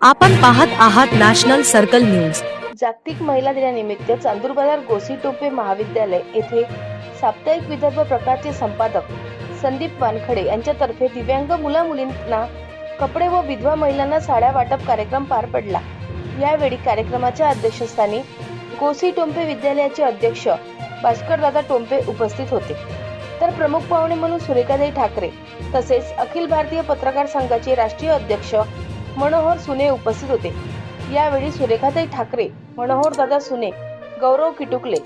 आपण पाहत आहात नॅशनल सर्कल न्यूज। जागतिक महिला दिनानिमित्त चांदूर बाजार गोसीटोपे महाविद्यालय येथे साप्ताहिक विदर्भ प्रकारचे संपादक संदीप वानखडे यांच्यातर्फे दिव्यांग मुला-मुलींना कपडे व विधवा महिलांना साड्या वाटप कार्यक्रम पार पडला। यावेळी कार्यक्रमाच्या अध्यक्षस्थानी गोसीटोपे विद्यालयाचे अध्यक्ष भास्करदादा टोंपे उपस्थित होते, तर प्रमुख पाहुणे म्हणून सुरेखाताई ठाकरे तसेच अखिल भारतीय पत्रकार संघाचे राष्ट्रीय अध्यक्ष मनोहर सुने उपस्थित होते। यावेळी सुरेखाताई ठाकरे, मनोहर दादा सुने, गौरव किटुकले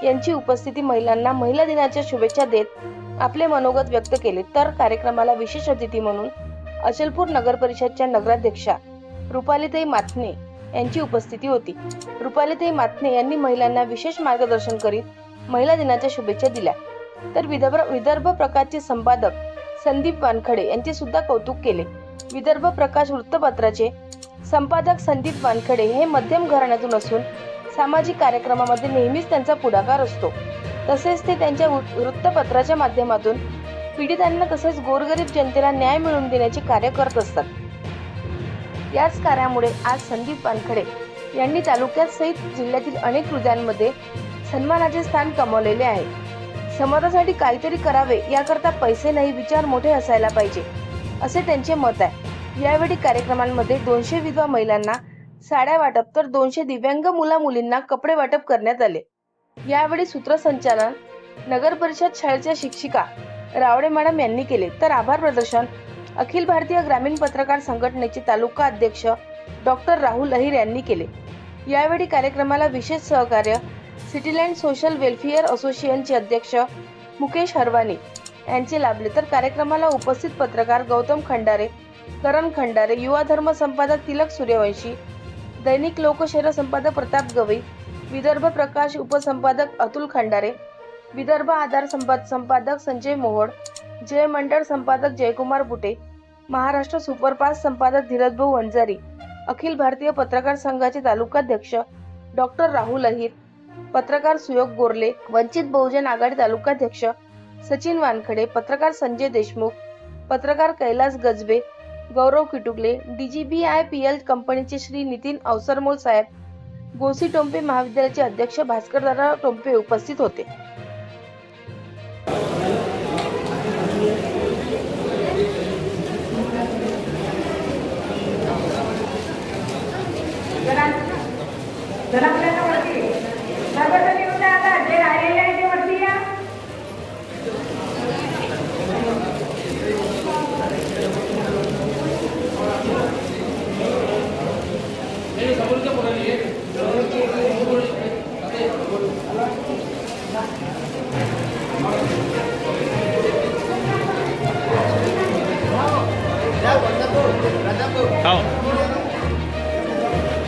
यांची उपस्थिती महिलांना महिला दिनाच्या शुभेच्छा देत आपले मनोगत व्यक्त केले। तर कार्यक्रमाला विशेष अतिथी म्हणून अचलपूर नगर परिषदच्या नगराध्यक्षा रुपालीताई माथने यांची उपस्थिती होती। रुपालीताई माथने यांनी महिलांना विशेष मार्गदर्शन करीत महिला दिनाच्या शुभेच्छा दिल्या। तर विदर्भ प्रकाशचे संपादक संदीप वानखडे यांचे सुद्धा कौतुक केले। विदर्भ प्रकाश वृत्तपत्राचे संपादक संदीप वानखडे हे मध्यम घराण्यातून असून सामाजिक कार्यक्रमामध्ये नेहमीच त्यांचा पुढाकार असतो। तसेच ते त्यांच्या वृत्तपत्राच्या माध्यमातून पीडितांना तसेच गोरगरीब जनतेला न्याय मिळवून देण्याचे कार्य करत असतात। याच कार्यामुळे आज संदीप वानखडे यांनी तालुक्यात सहित जिल्ह्यातील अनेक हृदयांमध्ये सन्मानाचे स्थान कमावलेले आहे। समाजासाठी काहीतरी करावे याकरता पैसे नाही, विचार मोठे असायला पाहिजे असे त्यांचे मत आहे। यावेळी कार्यक्रमांमध्ये 200 विधवा महिलांना साड्या वाटप तर 200 दिव्यांग मुला-मुलींना कपडे वाटप करण्यात आले। यावेळी सूत्रसंचालन नगर परिषद शाळेच्या शिक्षिका रावडे मॅडम यांनी केले, तर आभार प्रदर्शन अखिल भारतीय ग्रामीण पत्रकार संघटनेचे तालुका अध्यक्ष डॉक्टर राहुल अहिर यांनी केले। यावेळी कार्यक्रमाला विशेष सहकार्य सिटीलँड सोशल वेलफेअर असोसिएशनचे अध्यक्ष मुकेश हरवानी यांचे लाभले। तर कार्यक्रमाला उपस्थित पत्रकार गौतम खंडारे, करण खंडारे, युवा धर्म संपादक तिलक सूर्यवंशी, दैनिक लोकशहर संपादक प्रताप गवई, विदर्भ प्रकाश उपसंपादक अतुल खंडारे, विदर्भ आधार संपादक संजय मोहोड, जय मंडळ संपादक जयकुमार बुटे, महाराष्ट्र सुपरफास्ट संपादक धीरजभाऊ वंजारी, अखिल भारतीय पत्रकार संघाचे तालुकाध्यक्ष डॉक्टर राहुल अहिर, पत्रकार सुयोग गोरले, वंचित बहुजन आघाडी तालुकाध्यक्ष सचिन वानखडे, पत्रकार संजय देशमुख, पत्रकार कैलास गजबे, गौरव किटुकले, DGBIPL कंपनीचे श्री नितीन अवसरमोल साहेब, गोसीटोपे महाविद्यालयाचे अध्यक्ष भास्करदादा टोंपे उपस्थित होते।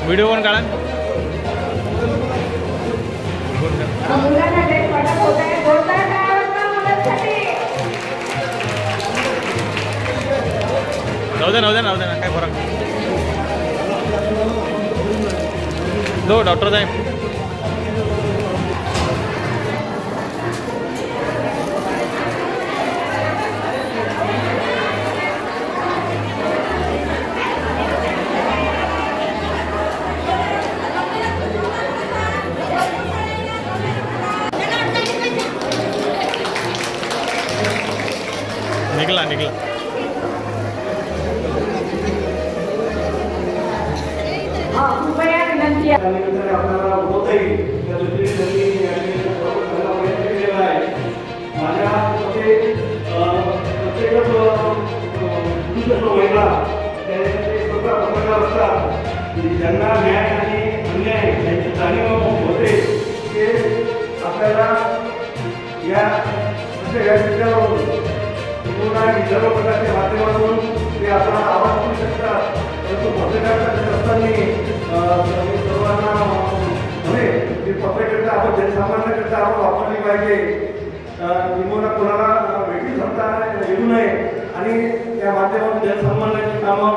व्हिडिओ पण काढा। जाऊ दे ना काय फरक दो डॉक्टर साहेब। निकला ज्यांना न्याय आणि अन्याय यांची जाणीव होते ते आपल्याला या विदर्भ प्रकारच्या माध्यमातून ते आपला आवाज करू शकतात। परंतु पत्रकार असताना सर्वांना म्हणे ते पत्रकारिता आपण जनसामान्याकरता आपण वापरली पाहिजे, किंवा कोणाला वेगळी सत्ता येऊ नये आणि त्या माध्यमातून जनसामान्याची कामं